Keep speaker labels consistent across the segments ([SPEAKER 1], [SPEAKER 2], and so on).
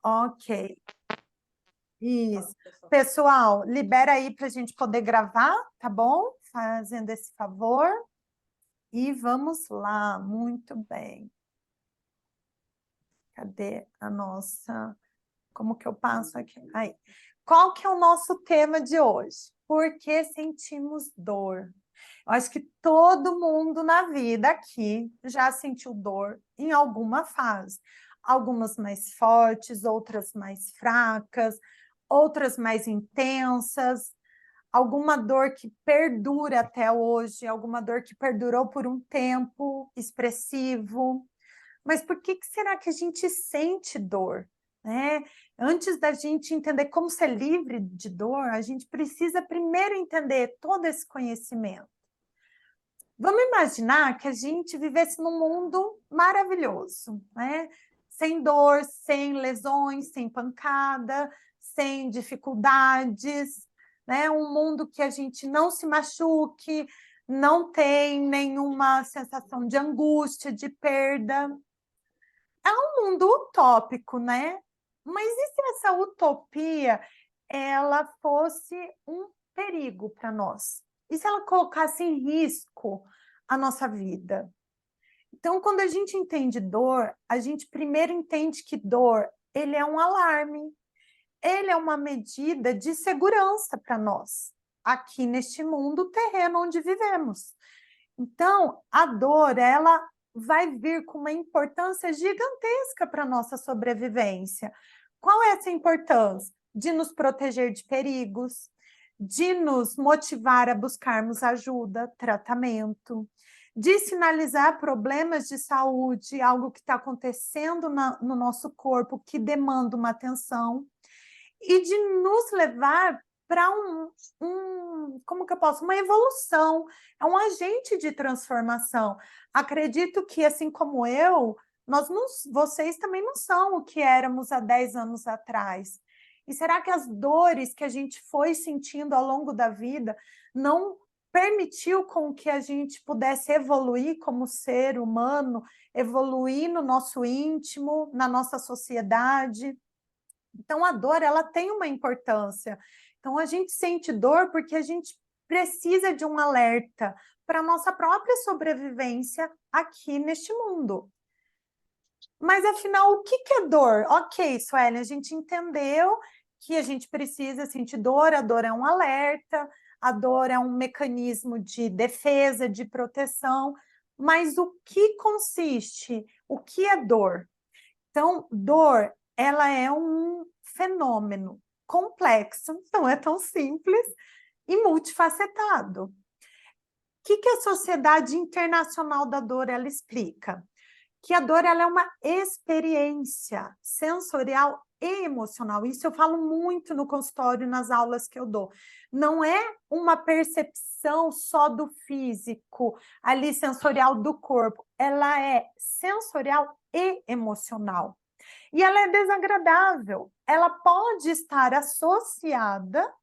[SPEAKER 1] Ok, isso. Pessoal, libera aí para a gente poder gravar, tá bom? Fazendo esse favor. E vamos lá, muito bem. Cadê a nossa... Como que eu passo aqui? Aí. Qual que é o nosso tema de hoje? Por que sentimos dor? Eu acho que todo mundo na vida aqui já sentiu dor em alguma fase. Algumas mais fortes, outras mais fracas, outras mais intensas, alguma dor que perdura até hoje, alguma dor que perdurou por um tempo expressivo. Mas por que será que a gente sente dor? Né? Antes da gente entender como ser livre de dor, a gente precisa primeiro entender todo esse conhecimento. Vamos imaginar que a gente vivesse num mundo maravilhoso, né? Sem dor, sem lesões, sem pancada, sem dificuldades, né? Um mundo que a gente não se machuque, não tem nenhuma sensação de angústia, de perda. É um mundo utópico, né? Mas e se essa utopia ela fosse um perigo para nós? E se ela colocasse em risco a nossa vida? Então, quando a gente entende dor, a gente primeiro entende que dor, ele é um alarme, ele é uma medida de segurança para nós, aqui neste mundo terreno onde vivemos. Então, a dor, ela vai vir com uma importância gigantesca para a nossa sobrevivência. Qual é essa importância? De nos proteger de perigos, de nos motivar a buscarmos ajuda, tratamento, de sinalizar problemas de saúde, algo que está acontecendo no nosso corpo que demanda uma atenção, e de nos levar para como que eu posso? Uma evolução, é um agente de transformação. Acredito que, assim como eu, vocês também não são o que éramos há 10 anos atrás. E será que as dores que a gente foi sentindo ao longo da vida não permitiu com que a gente pudesse evoluir como ser humano, evoluir no nosso íntimo, na nossa sociedade? Então, a dor, ela tem uma importância. Então, a gente sente dor porque a gente precisa de um alerta para a nossa própria sobrevivência aqui neste mundo. Mas, afinal, o que é dor? Ok, Suelen, a gente entendeu que a gente precisa sentir dor, a dor é um alerta, a dor é um mecanismo de defesa, de proteção, mas o que consiste? O que é dor? Então, dor, ela é um fenômeno complexo, não é tão simples e multifacetado. O que a Sociedade Internacional da Dor ela explica? Que a dor ela é uma experiência sensorial e emocional. Isso eu falo muito no consultório, nas aulas que eu dou. Não é uma percepção só do físico, ali sensorial do corpo. Ela é sensorial e emocional. E ela é desagradável. Ela pode estar associada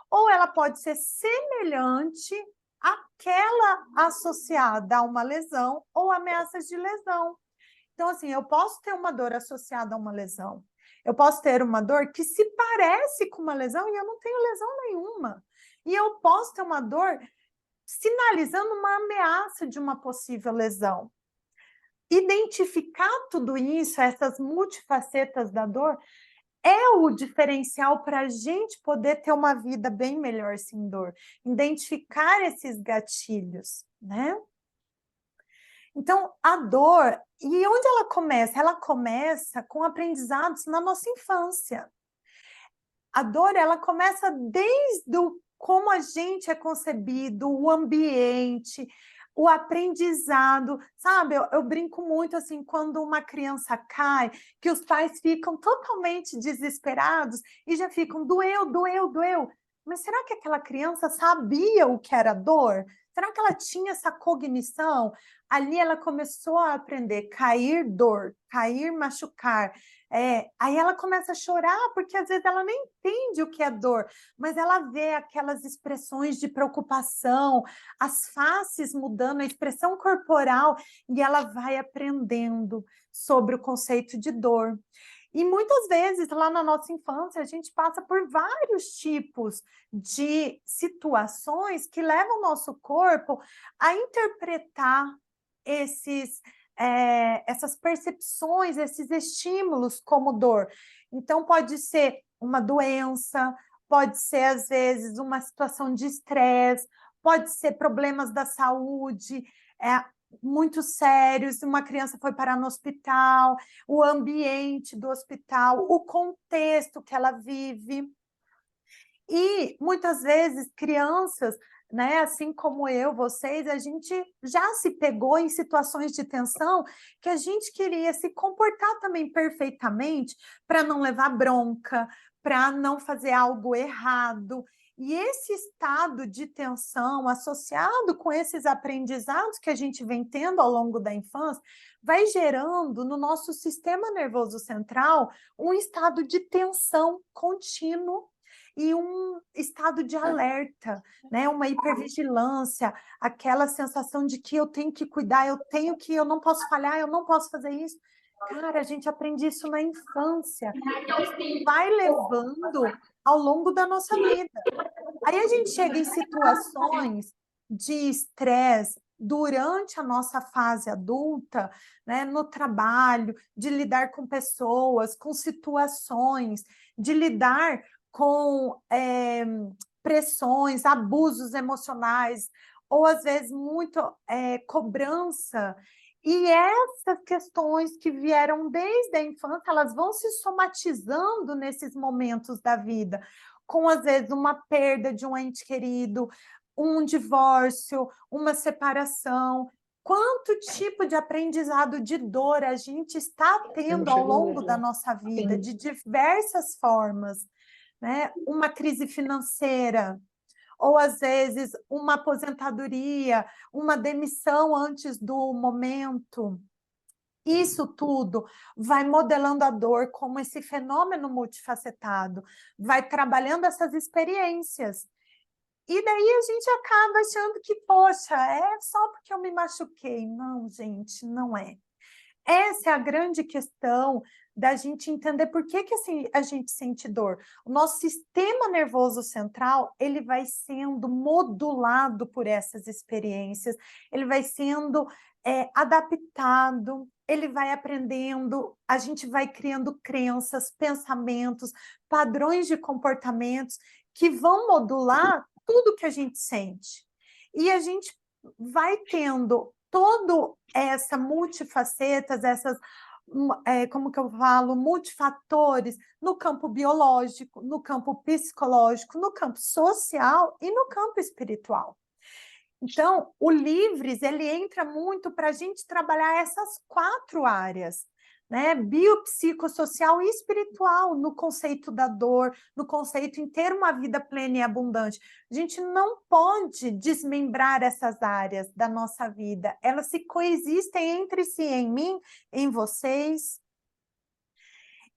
[SPEAKER 1] ou ela pode ser semelhante àquela associada a uma lesão ou ameaças de lesão. Então, assim, eu posso ter uma dor associada a uma lesão. Eu posso ter uma dor que se parece com uma lesão e eu não tenho lesão nenhuma. E eu posso ter uma dor sinalizando uma ameaça de uma possível lesão. Identificar tudo isso, essas multifacetas da dor, é o diferencial para a gente poder ter uma vida bem melhor sem dor. Identificar esses gatilhos, né? Então, a dor, e onde ela começa? Ela começa com aprendizados na nossa infância. A dor, ela começa desde como a gente é concebido, o ambiente, o aprendizado, sabe? Eu brinco muito assim, quando uma criança cai, que os pais ficam totalmente desesperados e já ficam, doeu, doeu, doeu. Mas será que aquela criança sabia o que era dor? Será que ela tinha essa cognição? Ali ela começou a aprender, cair dor, cair machucar. Aí ela começa a chorar, porque às vezes ela nem entende o que é dor, mas ela vê aquelas expressões de preocupação, as faces mudando, a expressão corporal, e ela vai aprendendo sobre o conceito de dor. E muitas vezes, lá na nossa infância, a gente passa por vários tipos de situações que levam o nosso corpo a interpretar essas percepções, esses estímulos como dor. Então, pode ser uma doença, pode ser, às vezes, uma situação de estresse, pode ser problemas da saúde, muito sérios, uma criança foi parar no hospital, o ambiente do hospital, o contexto que ela vive. E, muitas vezes, crianças, né, assim como eu, vocês, a gente já se pegou em situações de tensão que a gente queria se comportar também perfeitamente para não levar bronca, para não fazer algo errado. E esse estado de tensão, associado com esses aprendizados que a gente vem tendo ao longo da infância, vai gerando no nosso sistema nervoso central um estado de tensão contínuo e um estado de alerta, né? Uma hipervigilância, aquela sensação de que eu tenho que cuidar, eu não posso falhar, eu não posso fazer isso. Cara, a gente aprende isso na infância, isso vai levando ao longo da nossa vida. Aí a gente chega em situações de estresse durante a nossa fase adulta, né, no trabalho, de lidar com pessoas, com situações, de lidar com pressões, abusos emocionais, ou às vezes muito cobrança. E essas questões que vieram desde a infância, elas vão se somatizando nesses momentos da vida, com às vezes uma perda de um ente querido, um divórcio, uma separação. Quanto tipo de aprendizado de dor a gente está tendo ao longo da nossa vida, de diversas formas, né? Uma crise financeira, ou às vezes uma aposentadoria, uma demissão antes do momento. Isso tudo vai modelando a dor como esse fenômeno multifacetado, vai trabalhando essas experiências. E daí a gente acaba achando que, poxa, é só porque eu me machuquei. Não, gente, não é. Essa é a grande questão da gente entender por que assim, a gente sente dor. O nosso sistema nervoso central, ele vai sendo modulado por essas experiências, ele vai sendo adaptado, ele vai aprendendo, a gente vai criando crenças, pensamentos, padrões de comportamentos que vão modular tudo que a gente sente. E a gente vai tendo toda essa multifacetas, essas, como que eu falo, multifatores no campo biológico, no campo psicológico, no campo social e no campo espiritual. Então, o Livres, ele entra muito para a gente trabalhar essas 4 áreas, né? Biopsicossocial e espiritual, no conceito da dor, no conceito em ter uma vida plena e abundante. A gente não pode desmembrar essas áreas da nossa vida, elas se coexistem entre si, em mim, em vocês.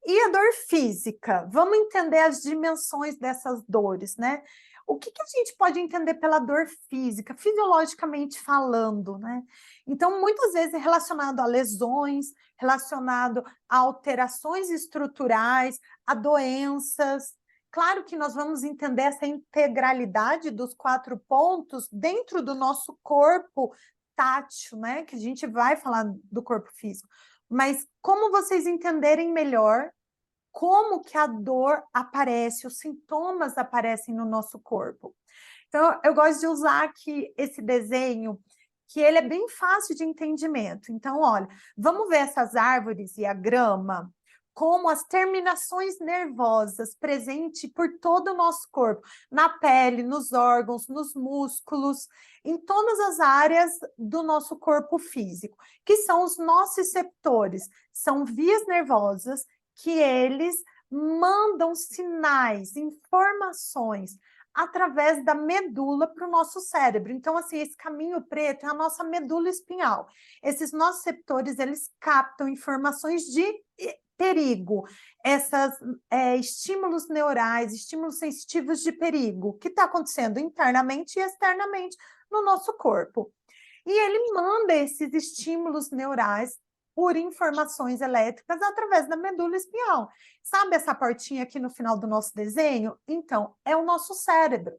[SPEAKER 1] E a dor física? Vamos entender as dimensões dessas dores, né? O que a gente pode entender pela dor física, fisiologicamente falando, né? Então, muitas vezes é relacionado a lesões, relacionado a alterações estruturais, a doenças. Claro que nós vamos entender essa integralidade dos 4 pontos dentro do nosso corpo tátil, né? Que a gente vai falar do corpo físico. Mas como vocês entenderem melhor como que a dor aparece, os sintomas aparecem no nosso corpo. Então, eu gosto de usar aqui esse desenho, que ele é bem fácil de entendimento. Então, olha, vamos ver essas árvores e a grama como as terminações nervosas presentes por todo o nosso corpo, na pele, nos órgãos, nos músculos, em todas as áreas do nosso corpo físico, que são os nociceptores, são vias nervosas que eles mandam sinais, informações através da medula para o nosso cérebro. Então, assim, esse caminho preto é a nossa medula espinhal. Esses nociceptores, eles captam informações de perigo, esses estímulos neurais, estímulos sensitivos de perigo, que está acontecendo internamente e externamente no nosso corpo. E ele manda esses estímulos neurais por informações elétricas através da medula espinhal. Sabe essa portinha aqui no final do nosso desenho? Então, é o nosso cérebro.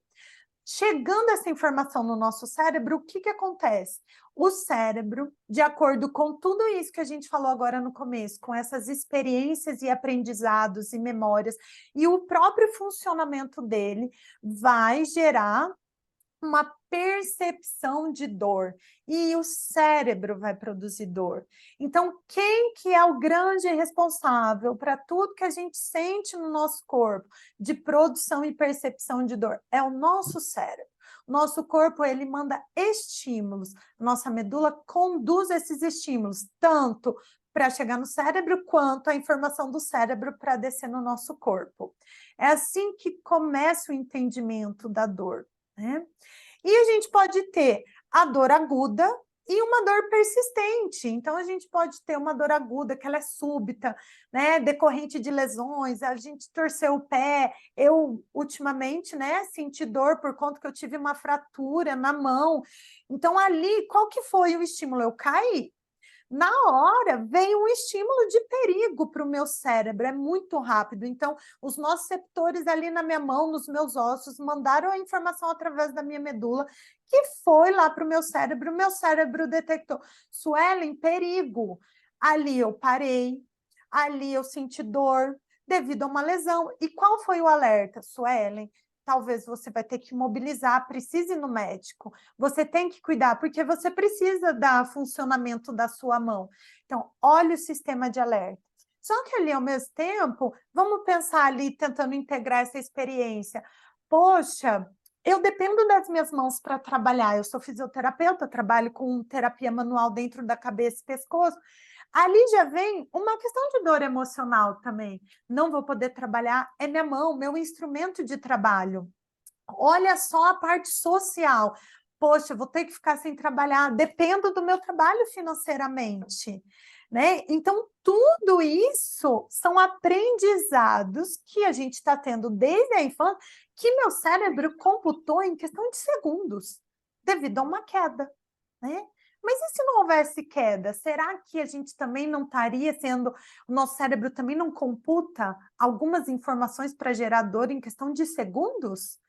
[SPEAKER 1] Chegando essa informação no nosso cérebro, o que que acontece? O cérebro, de acordo com tudo isso que a gente falou agora no começo, com essas experiências e aprendizados e memórias, e o próprio funcionamento dele, vai gerar uma percepção de dor, e o cérebro vai produzir dor. Então, quem que é o grande responsável para tudo que a gente sente no nosso corpo, de produção e percepção de dor? É o nosso cérebro. Nosso corpo, ele manda estímulos, nossa medula conduz esses estímulos, tanto para chegar no cérebro, quanto a informação do cérebro para descer no nosso corpo. É assim que começa o entendimento da dor, né? E a gente pode ter a dor aguda e uma dor persistente. Então, a gente pode ter uma dor aguda, que ela é súbita, né, decorrente de lesões, a gente torceu o pé. Eu, ultimamente, né, senti dor por conta que eu tive uma fratura na mão. Então, ali, qual que foi o estímulo? Eu caí. Na hora, vem um estímulo de perigo para o meu cérebro, é muito rápido. Então, os receptores ali na minha mão, nos meus ossos, mandaram a informação através da minha medula, que foi lá para o meu cérebro detectou. Suelen, perigo. Ali eu parei, ali eu senti dor, devido a uma lesão. E qual foi o alerta, Suelen? Talvez você vai ter que mobilizar, precise ir no médico. Você tem que cuidar, porque você precisa dar funcionamento da sua mão. Então, olha o sistema de alerta. Só que ali, ao mesmo tempo, vamos pensar ali, tentando integrar essa experiência. Poxa, eu dependo das minhas mãos para trabalhar. Eu sou fisioterapeuta, trabalho com terapia manual dentro da cabeça e pescoço. Ali já vem uma questão de dor emocional também. Não vou poder trabalhar, é minha mão, meu instrumento de trabalho. Olha só a parte social. Poxa, vou ter que ficar sem trabalhar, dependo do meu trabalho financeiramente, né? Então, tudo isso são aprendizados que a gente está tendo desde a infância, que meu cérebro computou em questão de segundos, devido a uma queda, né? Mas e se não houvesse queda? Será que a gente também não estaria sendo, o nosso cérebro também não computa algumas informações para gerar dor em questão de segundos?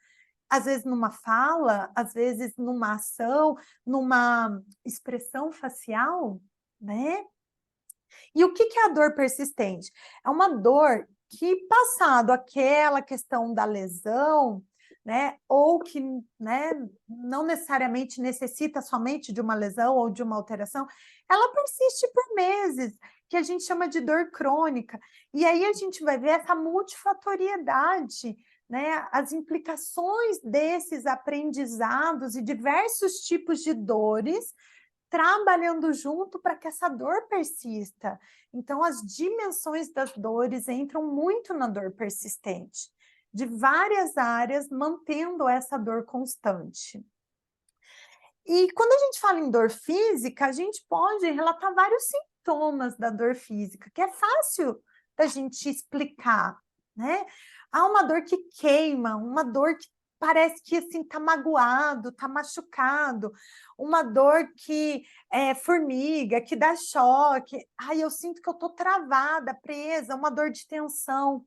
[SPEAKER 1] Às vezes numa fala, às vezes numa ação, numa expressão facial, né? E o que é a dor persistente? É uma dor que, passado aquela questão da lesão, né, ou que, né, não necessariamente necessita somente de uma lesão ou de uma alteração, ela persiste por meses, que a gente chama de dor crônica. E aí a gente vai ver essa multifatoriedade, né, as implicações desses aprendizados e diversos tipos de dores trabalhando junto para que essa dor persista. Então, as dimensões das dores entram muito na dor persistente, de várias áreas, mantendo essa dor constante. E quando a gente fala em dor física, a gente pode relatar vários sintomas da dor física, que é fácil da gente explicar, né? Há uma dor que queima, uma dor que parece que assim tá magoado, tá machucado, uma dor que é formiga, que dá choque. Ai, eu sinto que eu tô travada, presa, uma dor de tensão.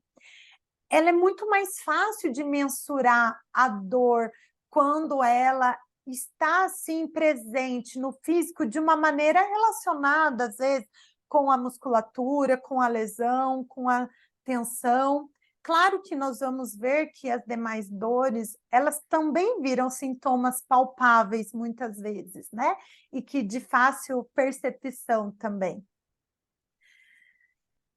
[SPEAKER 1] Ela é muito mais fácil de mensurar a dor quando ela está assim presente no físico de uma maneira relacionada, às vezes, com a musculatura, com a lesão, com a tensão. Claro que nós vamos ver que as demais dores, elas também viram sintomas palpáveis muitas vezes, né? E que de fácil percepção também.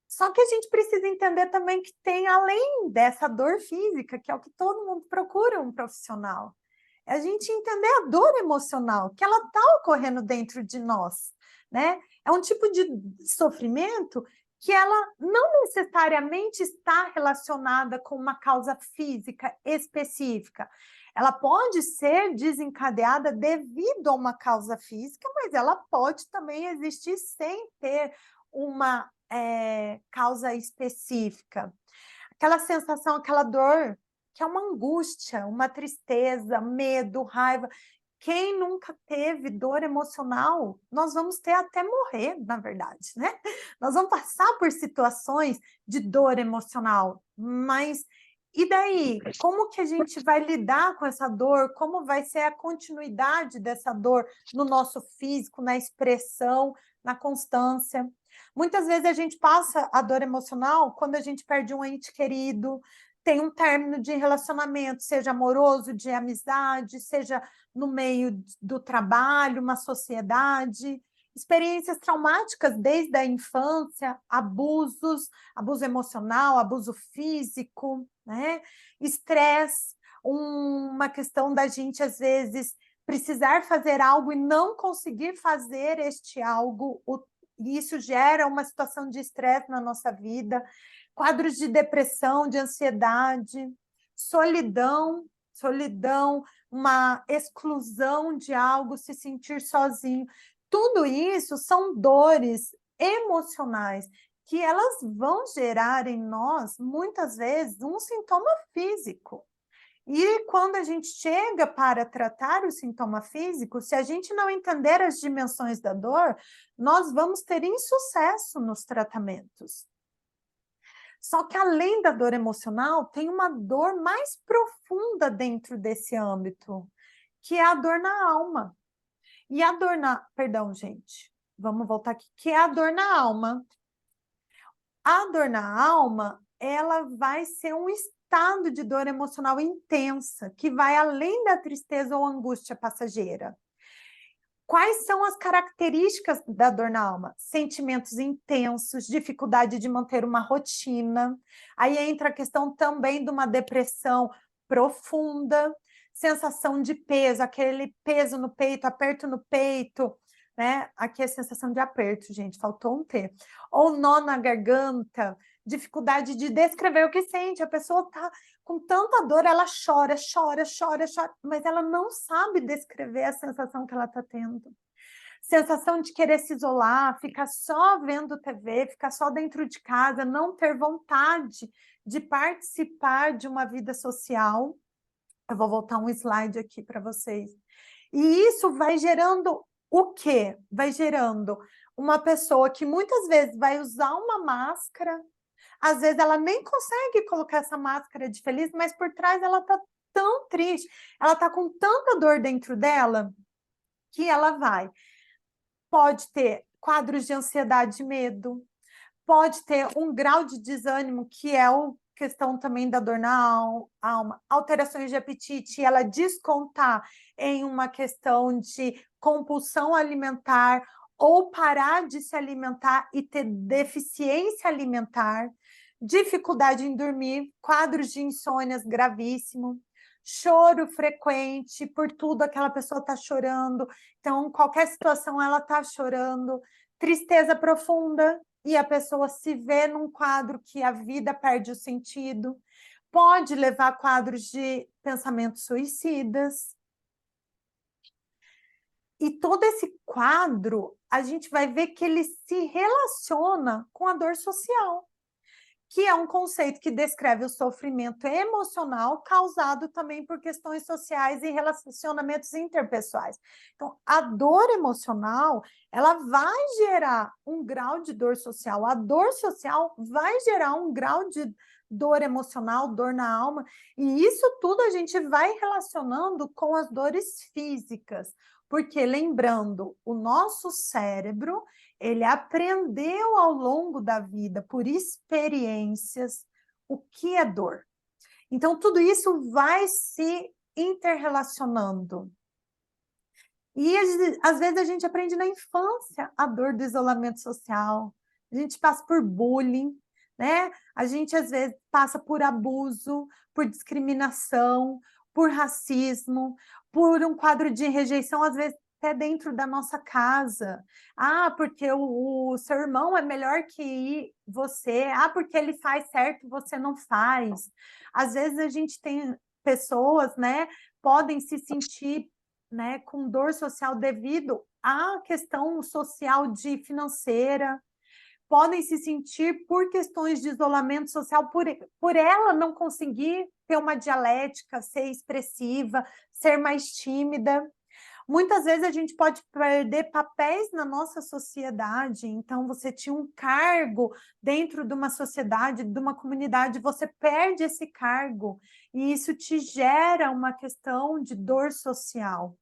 [SPEAKER 1] Só que a gente precisa entender também que tem, além dessa dor física, que é o que todo mundo procura um profissional, é a gente entender a dor emocional, que ela está ocorrendo dentro de nós, né? É um tipo de sofrimento que ela não necessariamente está relacionada com uma causa física específica. Ela pode ser desencadeada devido a uma causa física, mas ela pode também existir sem ter uma causa específica. Aquela sensação, aquela dor, que é uma angústia, uma tristeza, medo, raiva, Quem nunca teve dor emocional, nós vamos ter até morrer, na verdade, né? Nós vamos passar por situações de dor emocional, mas e daí? Como que a gente vai lidar com essa dor? Como vai ser a continuidade dessa dor no nosso físico, na expressão, na constância? Muitas vezes a gente passa a dor emocional quando a gente perde um ente querido, tem um término de relacionamento, seja amoroso, de amizade, seja no meio do trabalho, uma sociedade, experiências traumáticas desde a infância, abusos, abuso emocional, abuso físico, né? Estresse, uma questão da gente, às vezes, precisar fazer algo e não conseguir fazer este algo, e isso gera uma situação de estresse na nossa vida, quadros de depressão, de ansiedade, solidão, uma exclusão de algo, se sentir sozinho. Tudo isso são dores emocionais que elas vão gerar em nós, muitas vezes, um sintoma físico. E quando a gente chega para tratar o sintoma físico, se a gente não entender as dimensões da dor, nós vamos ter insucesso nos tratamentos. Só que além da dor emocional, tem uma dor mais profunda dentro desse âmbito, que é a dor na alma. E a dor na... Perdão, gente. Vamos voltar aqui. Que é a dor na alma. A dor na alma, ela vai ser um estado de dor emocional intensa, que vai além da tristeza ou angústia passageira. Quais são as características da dor na alma? Sentimentos intensos, dificuldade de manter uma rotina. Aí entra a questão também de uma depressão profunda, sensação de peso, aquele peso no peito, aperto no peito, né? Aqui é sensação de aperto, gente, faltou um T. Ou nó na garganta, dificuldade de descrever o que sente. A pessoa está com tanta dor, ela chora, mas ela não sabe descrever a sensação que ela está tendo. Sensação de querer se isolar, ficar só vendo TV, ficar só dentro de casa, não ter vontade de participar de uma vida social. Eu vou voltar um slide aqui para vocês. E isso vai gerando o quê? Vai gerando uma pessoa que muitas vezes vai usar uma máscara, às vezes ela nem consegue colocar essa máscara de feliz, mas por trás ela está tão triste, ela está com tanta dor dentro dela, que ela pode ter quadros de ansiedade e medo, pode ter um grau de desânimo, que é a questão também da dor na alma, alterações de apetite, ela descontar em uma questão de compulsão alimentar, ou parar de se alimentar e ter deficiência alimentar, dificuldade em dormir, quadros de insônias gravíssimo, choro frequente, por tudo aquela pessoa está chorando, então qualquer situação ela está chorando, tristeza profunda, e a pessoa se vê num quadro que a vida perde o sentido, pode levar a quadros de pensamentos suicidas. E todo esse quadro, a gente vai ver que ele se relaciona com a dor social, que é um conceito que descreve o sofrimento emocional causado também por questões sociais e relacionamentos interpessoais. Então, a dor emocional, ela vai gerar um grau de dor social. A dor social vai gerar um grau de dor emocional, dor na alma, e isso tudo a gente vai relacionando com as dores físicas, porque, lembrando, o nosso cérebro, ele aprendeu ao longo da vida, por experiências, o que é dor. Então, tudo isso vai se interrelacionando. E, às vezes, a gente aprende na infância a dor do isolamento social, a gente passa por bullying, né? A gente, às vezes, passa por abuso, por discriminação, por racismo, por um quadro de rejeição, às vezes, até dentro da nossa casa. Ah, porque o seu irmão é melhor que você. Ah, porque ele faz certo, você não faz. Às vezes, a gente tem pessoas, né, podem se sentir, né, com dor social devido à questão social de financeira, podem se sentir por questões de isolamento social, por ela não conseguir ter uma dialética, ser expressiva, ser mais tímida, Muitas vezes a gente pode perder papéis na nossa sociedade, então você tinha um cargo dentro de uma sociedade, de uma comunidade, você perde esse cargo, e isso te gera uma questão de dor social.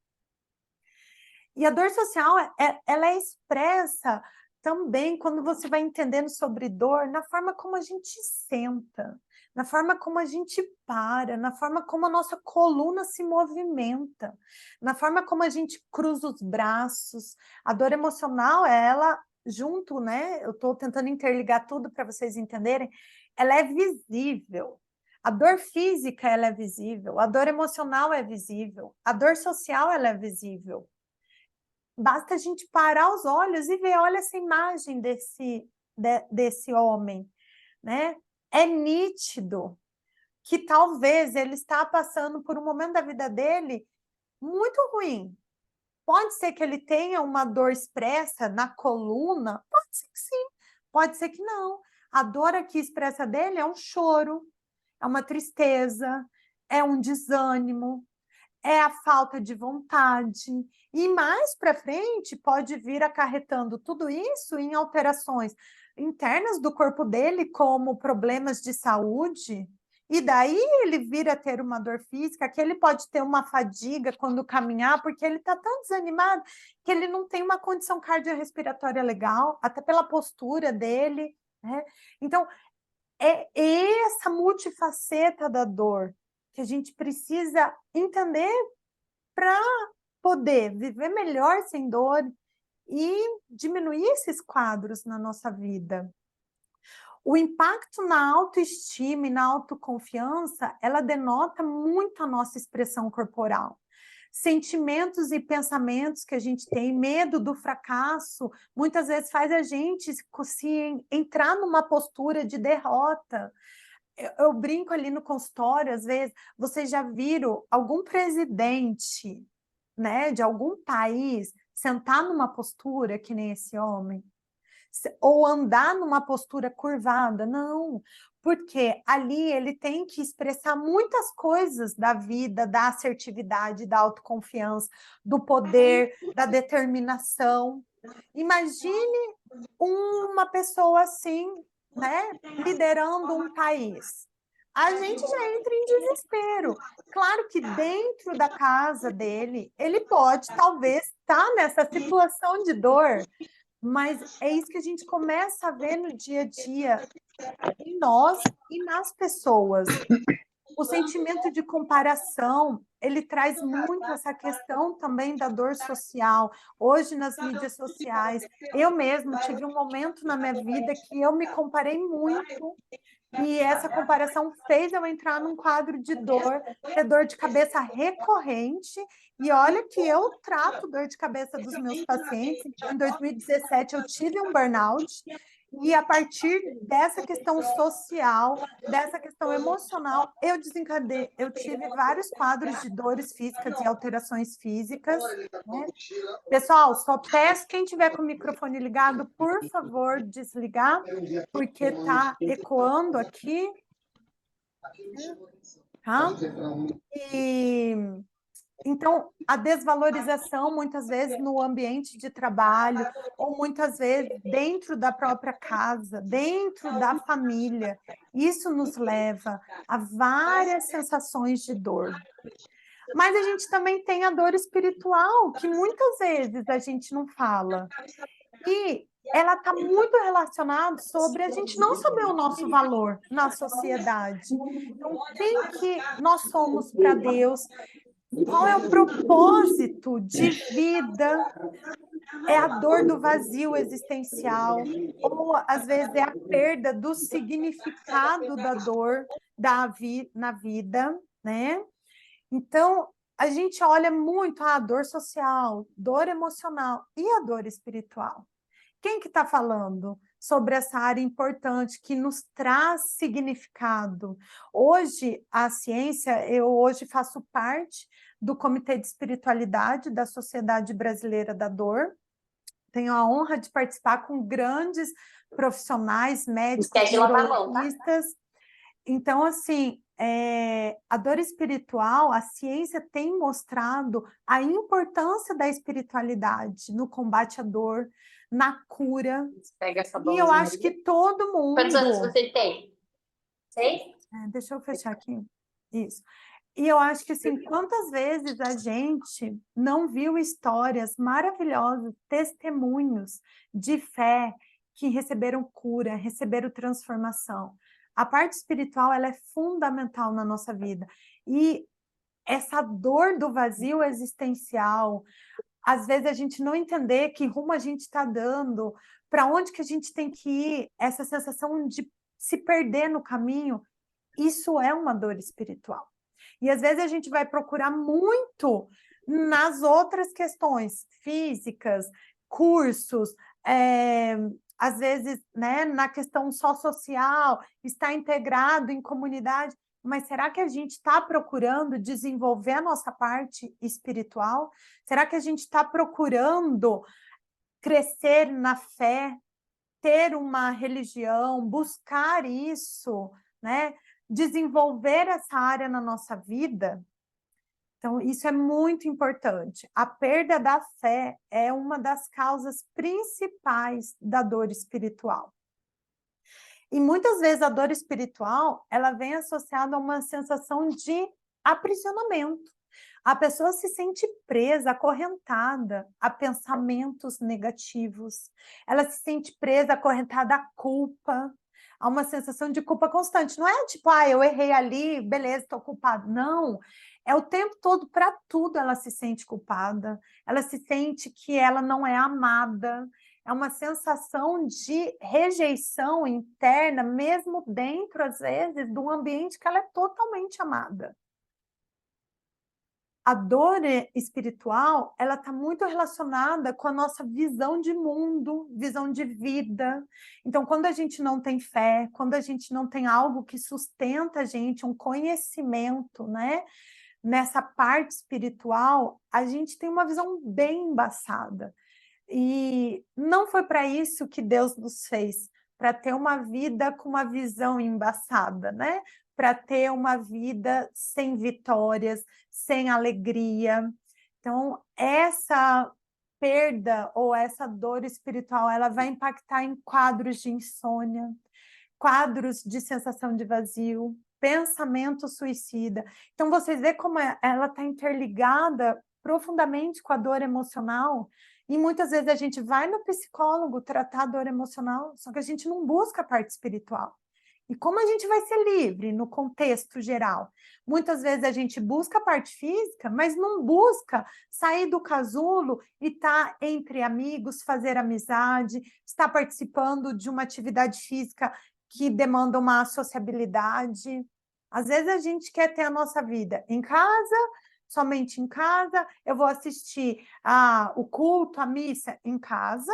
[SPEAKER 1] E a dor social, ela é expressa também quando você vai entendendo sobre dor, na forma como a gente senta, na forma como a gente para, na forma como a nossa coluna se movimenta, na forma como a gente cruza os braços. A dor emocional, ela junto, né? Eu estou tentando interligar tudo para vocês entenderem, ela é visível. A dor física, ela é visível, a dor emocional é visível, a dor social, ela é visível. Basta a gente parar os olhos e ver, olha essa imagem desse homem, né? É nítido que talvez ele está passando por um momento da vida dele muito ruim. Pode ser que ele tenha uma dor expressa na coluna, pode ser que sim, pode ser que não. A dor aqui expressa dele é um choro, é uma tristeza, é um desânimo, é a falta de vontade, e mais para frente pode vir acarretando tudo isso em alterações internas do corpo dele, como problemas de saúde, e daí ele vira a ter uma dor física, que ele pode ter uma fadiga quando caminhar, porque ele está tão desanimado que ele não tem uma condição cardiorrespiratória legal, até pela postura dele, né? Então, é essa multifaceta da dor que a gente precisa entender para poder viver melhor sem dor e diminuir esses quadros na nossa vida. O impacto na autoestima e na autoconfiança, ela denota muito a nossa expressão corporal. Sentimentos e pensamentos que a gente tem, medo do fracasso, muitas vezes faz a gente se entrar numa postura de derrota. Eu brinco ali no consultório, às vezes, vocês já viram algum presidente, né, de algum país sentar numa postura que nem esse homem? Ou andar numa postura curvada? Não, porque ali ele tem que expressar muitas coisas da vida, da assertividade, da autoconfiança, do poder, da determinação. Imagine uma pessoa assim, né, liderando um país. A gente já entra em desespero. Claro que dentro da casa dele, ele pode, talvez, estar nessa situação de dor, mas é isso que a gente começa a ver no dia a dia, em nós e nas pessoas. O sentimento de comparação, ele traz muito essa questão também da dor social. Hoje, nas mídias sociais, eu mesmo tive um momento na minha vida que eu me comparei muito, e essa comparação fez eu entrar num quadro de dor, ter dor de cabeça recorrente, e olha que eu trato dor de cabeça dos meus pacientes. Então, em 2017 eu tive um burnout, e a partir dessa questão social, dessa questão emocional, eu tive vários quadros de dores físicas e alterações físicas, né? Pessoal, só peço quem tiver com o microfone ligado, por favor, desligar, porque está ecoando aqui, tá? E então, a desvalorização, muitas vezes, no ambiente de trabalho, ou muitas vezes dentro da própria casa, dentro da família, isso nos leva a várias sensações de dor. Mas a gente também tem a dor espiritual, que muitas vezes a gente não fala. E ela está muito relacionada sobre a gente não saber o nosso valor na sociedade. Então, quem que nós somos para Deus? Qual é o propósito de vida? É a dor do vazio existencial, ou às vezes é a perda do significado da dor na vida, né? Então, a gente olha muito a dor social, dor emocional e a dor espiritual. Quem que está falando sobre essa área importante que nos traz significado? Hoje, a ciência, eu hoje faço parte do Comitê de Espiritualidade da Sociedade Brasileira da Dor. Tenho a honra de participar com grandes profissionais, médicos, neurologistas. Então, assim, a dor espiritual, a ciência tem mostrado a importância da espiritualidade no combate à dor, na cura.
[SPEAKER 2] Pega essa
[SPEAKER 1] E eu
[SPEAKER 2] bola,
[SPEAKER 1] acho que todo
[SPEAKER 2] Quantos anos
[SPEAKER 1] mundo...
[SPEAKER 2] você tem? 6?
[SPEAKER 1] Deixa eu fechar aqui. Isso. E eu acho que, assim, quantas vezes a gente não viu histórias maravilhosas, testemunhos de fé que receberam cura, receberam transformação. A parte espiritual, ela é fundamental na nossa vida. E essa dor do vazio existencial, às vezes a gente não entender que rumo a gente está dando, para onde que a gente tem que ir, essa sensação de se perder no caminho, isso é uma dor espiritual. E às vezes a gente vai procurar muito nas outras questões físicas, cursos, às vezes, né, na questão só social, estar integrado em comunidade, mas será que a gente está procurando desenvolver a nossa parte espiritual? Será que a gente está procurando crescer na fé, ter uma religião, buscar isso, né? Desenvolver essa área na nossa vida? Então, isso é muito importante. A perda da fé é uma das causas principais da dor espiritual. E muitas vezes a dor espiritual, ela vem associada a uma sensação de aprisionamento. A pessoa se sente presa, acorrentada a pensamentos negativos. Ela se sente presa, acorrentada à culpa, a uma sensação de culpa constante. Não é tipo, eu errei ali, beleza, estou culpada. Não, é o tempo todo, para tudo ela se sente culpada. Ela se sente que ela não é amada. É uma sensação de rejeição interna, mesmo dentro, às vezes, de um ambiente que ela é totalmente amada. A dor espiritual, ela está muito relacionada com a nossa visão de mundo, visão de vida. Então, quando a gente não tem fé, quando a gente não tem algo que sustenta a gente, um conhecimento, né, nessa parte espiritual, a gente tem uma visão bem embaçada. E não foi para isso que Deus nos fez, para ter uma vida com uma visão embaçada, né? Para ter uma vida sem vitórias, sem alegria. Então, essa perda ou essa dor espiritual, ela vai impactar em quadros de insônia, quadros de sensação de vazio, pensamento suicida. Então, vocês veem como ela está interligada profundamente com a dor emocional, e muitas vezes a gente vai no psicólogo tratar a dor emocional, só que a gente não busca a parte espiritual. E como a gente vai ser livre no contexto geral? Muitas vezes a gente busca a parte física, mas não busca sair do casulo e estar entre amigos, fazer amizade, estar participando de uma atividade física que demanda uma sociabilidade. Às vezes a gente quer ter a nossa vida em casa, somente em casa, eu vou assistir o culto, a missa em casa,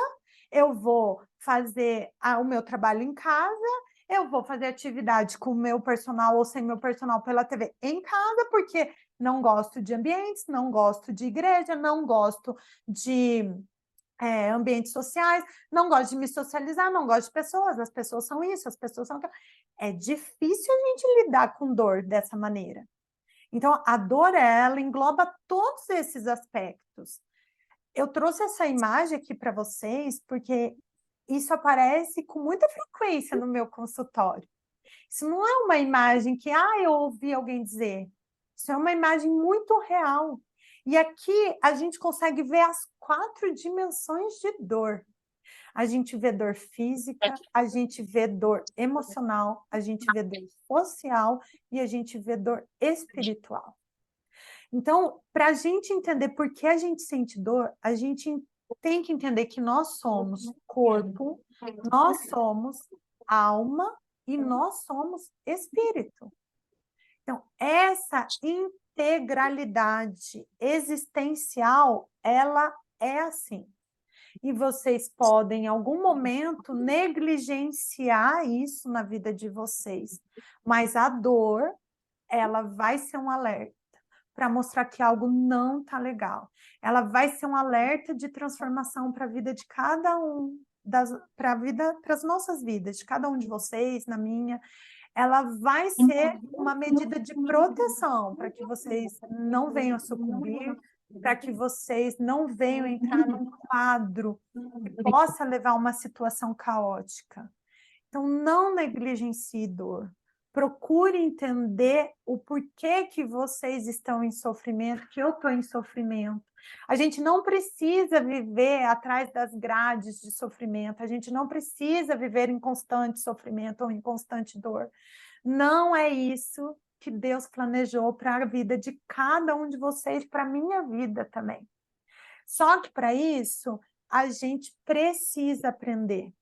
[SPEAKER 1] eu vou fazer o meu trabalho em casa, eu vou fazer atividade com o meu personal ou sem meu personal pela TV em casa, porque não gosto de ambientes, não gosto de igreja, não gosto de ambientes sociais, não gosto de me socializar, não gosto de pessoas, as pessoas são isso, as pessoas são... É difícil a gente lidar com dor dessa maneira. Então, a dor, ela engloba todos esses aspectos. Eu trouxe essa imagem aqui para vocês, porque isso aparece com muita frequência no meu consultório. Isso não é uma imagem que, eu ouvi alguém dizer. Isso é uma imagem muito real. E aqui a gente consegue ver as 4 dimensões de dor. A gente vê dor física, a gente vê dor emocional, a gente vê dor social e a gente vê dor espiritual. Então, para a gente entender por que a gente sente dor, a gente tem que entender que nós somos corpo, nós somos alma e nós somos espírito. Então, essa integralidade existencial, ela é assim. E vocês podem, em algum momento, negligenciar isso na vida de vocês. Mas a dor, ela vai ser um alerta para mostrar que algo não está legal. Ela vai ser um alerta de transformação para a vida de cada um, para as nossas vidas, de cada um de vocês, na minha. ela vai ser uma medida de proteção para que vocês não venham sucumbir, para que vocês não venham entrar num quadro que possa levar a uma situação caótica. Então, não negligencie dor. Procure entender o porquê que vocês estão em sofrimento, que eu estou em sofrimento. A gente não precisa viver atrás das grades de sofrimento, a gente não precisa viver em constante sofrimento ou em constante dor. Não é isso que Deus planejou para a vida de cada um de vocês, para a minha vida também. Só que para isso, a gente precisa aprender.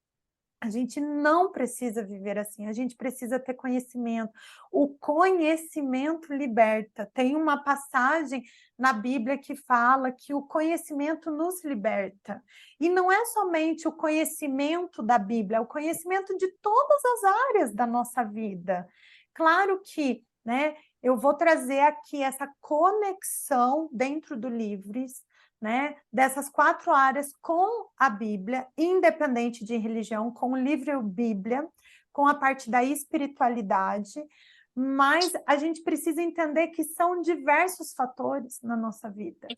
[SPEAKER 1] A gente não precisa viver assim, a gente precisa ter conhecimento. O conhecimento liberta. Tem uma passagem na Bíblia que fala que o conhecimento nos liberta. E não é somente o conhecimento da Bíblia, é o conhecimento de todas as áreas da nossa vida. Claro que, né, eu vou trazer aqui essa conexão dentro do Livres, né, dessas 4 áreas com a Bíblia, independente de religião, com o livro Bíblia, com a parte da espiritualidade, mas a gente precisa entender que são diversos fatores na nossa vida.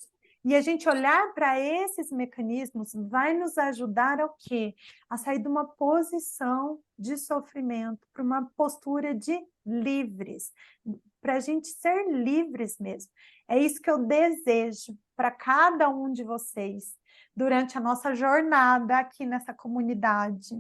[SPEAKER 1] E a gente olhar para esses mecanismos vai nos ajudar ao quê? A sair de uma posição de sofrimento para uma postura de livres, para a gente ser livres mesmo. É isso que eu desejo para cada um de vocês durante a nossa jornada aqui nessa comunidade,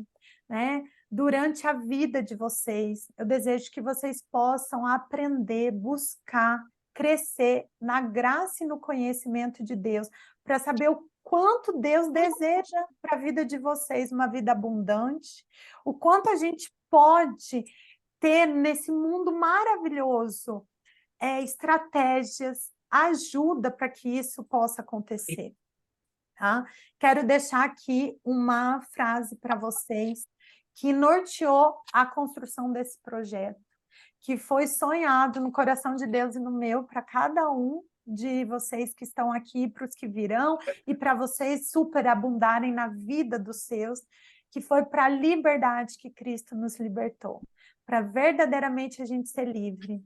[SPEAKER 1] né? Durante a vida de vocês. Eu desejo que vocês possam aprender, buscar, crescer na graça e no conhecimento de Deus, para saber o quanto Deus deseja para a vida de vocês, uma vida abundante, o quanto a gente pode ter nesse mundo maravilhoso estratégias, ajuda para que isso possa acontecer. Tá? Quero deixar aqui uma frase para vocês que norteou a construção desse projeto, que foi sonhado no coração de Deus e no meu, para cada um de vocês que estão aqui, para os que virão, e para vocês superabundarem na vida dos seus, que foi para a liberdade que Cristo nos libertou, para verdadeiramente a gente ser livre.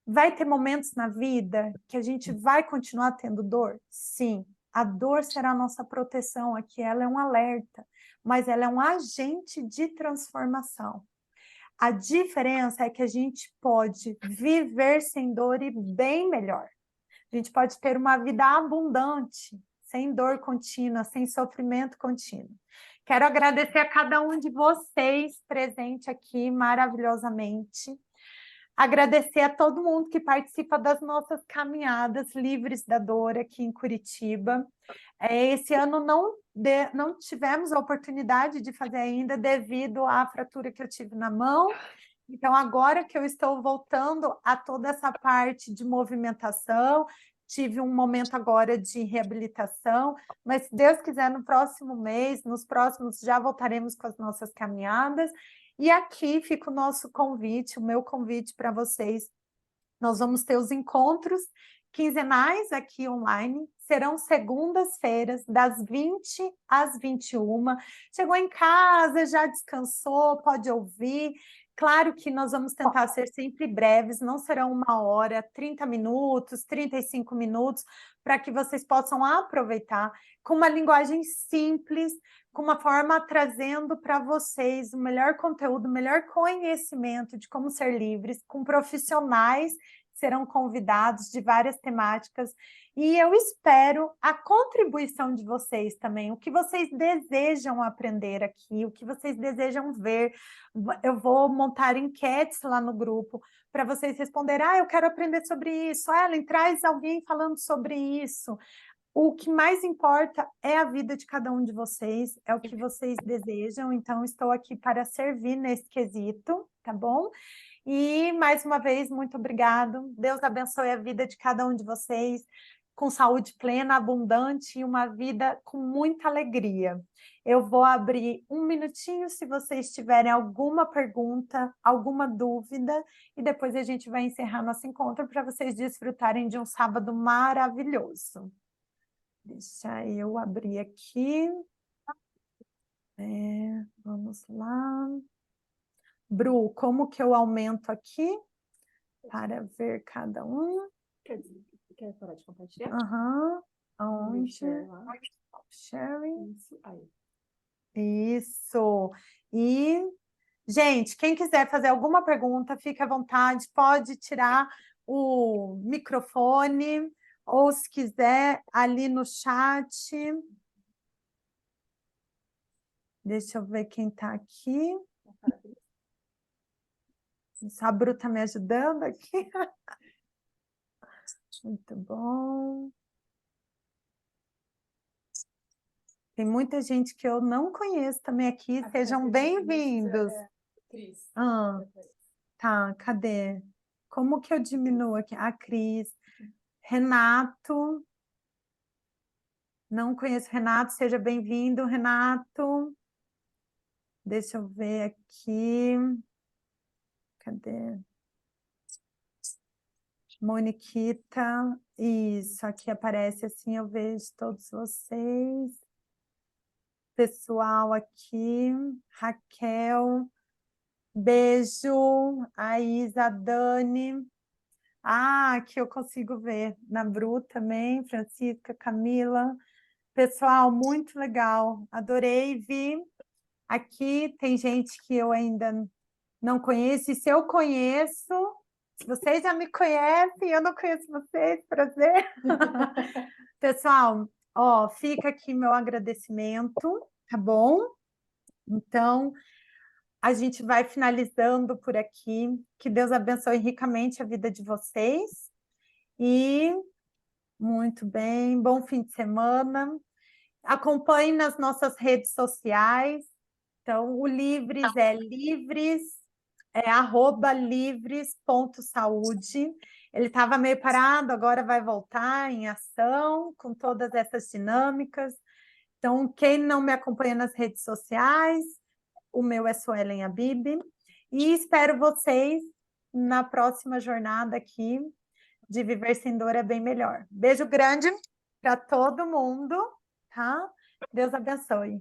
[SPEAKER 1] Vai ter momentos na vida que a gente vai continuar tendo dor? Sim, a dor será a nossa proteção aqui, ela é um alerta, mas ela é um agente de transformação. A diferença é que a gente pode viver sem dor e bem melhor. A gente pode ter uma vida abundante, sem dor contínua, sem sofrimento contínuo. Quero agradecer a cada um de vocês presente aqui maravilhosamente. Agradecer a todo mundo que participa das nossas caminhadas livres da dor aqui em Curitiba. Esse ano não tivemos a oportunidade de fazer ainda devido à fratura que eu tive na mão. Então, agora que eu estou voltando a toda essa parte de movimentação, tive um momento agora de reabilitação, mas se Deus quiser, no próximo mês, nos próximos, já voltaremos com as nossas caminhadas. E aqui fica o nosso convite, o meu convite para vocês. Nós vamos ter os encontros quinzenais aqui online, serão segundas-feiras, das 20 às 21. Chegou em casa, já descansou, pode ouvir. Claro que nós vamos tentar ser sempre breves, não serão 1 hora, 30 minutos, 35 minutos, para que vocês possam aproveitar com uma linguagem simples, com uma forma trazendo para vocês o melhor conteúdo, o melhor conhecimento de como ser livres, com profissionais que serão convidados de várias temáticas. E eu espero a contribuição de vocês também, o que vocês desejam aprender aqui, o que vocês desejam ver. Eu vou montar enquetes lá no grupo para vocês responderem, eu quero aprender sobre isso. Ellen, traz alguém falando sobre isso. O que mais importa é a vida de cada um de vocês, é o que vocês desejam, então estou aqui para servir nesse quesito, tá bom? E, mais uma vez, muito obrigado. Deus abençoe a vida de cada um de vocês, com saúde plena, abundante e uma vida com muita alegria. Eu vou abrir 1 minutinho se vocês tiverem alguma pergunta, alguma dúvida, e depois a gente vai encerrar nosso encontro para vocês desfrutarem de um sábado maravilhoso. Deixa eu abrir aqui. Vamos lá. Bru, como que eu aumento aqui para ver cada um?
[SPEAKER 2] Quer parar de compartilhar?
[SPEAKER 1] Aham.
[SPEAKER 2] No
[SPEAKER 1] Aonde?
[SPEAKER 2] share lá.
[SPEAKER 1] Sharing.
[SPEAKER 2] Isso, aí.
[SPEAKER 1] Isso. E, gente, quem quiser fazer alguma pergunta, fique à vontade, pode tirar o microfone, ou se quiser, ali no chat. Deixa eu ver quem está aqui. A Bru está me ajudando aqui. Muito bom. Tem muita gente que eu não conheço também aqui. Sejam bem-vindos.
[SPEAKER 2] Cris.
[SPEAKER 1] Tá, cadê? Como que eu diminuo aqui? A Cris. Renato. Não conheço Renato. Seja bem-vindo, Renato. Deixa eu ver aqui. Cadê? Moniquita. Isso, aqui aparece assim, eu vejo todos vocês. Pessoal aqui. Raquel. Beijo. A Isa, a Dani. Ah, aqui eu consigo ver. Na Bru também, Francisca, Camila. Pessoal, muito legal. Adorei vir. Aqui tem gente que eu ainda não conheço. E se eu conheço, se vocês já me conhecem, eu não conheço vocês, prazer. Pessoal, ó, fica aqui meu agradecimento, tá bom? Então, a gente vai finalizando por aqui. Que Deus abençoe ricamente a vida de vocês. E muito bem, bom fim de semana. Acompanhe nas nossas redes sociais. Então, o Livres é @livres.saúde. Ele estava meio parado, agora vai voltar em ação com todas essas dinâmicas. Então, quem não me acompanha nas redes sociais, o meu é Suelen Habib. E espero vocês na próxima jornada aqui de Viver Sem Dor é Bem Melhor. Beijo grande para todo mundo, tá? Deus abençoe.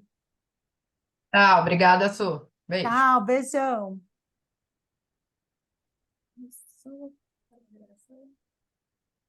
[SPEAKER 3] Tá, obrigada, Su. Beijo.
[SPEAKER 1] Tchau, beijão. Isso.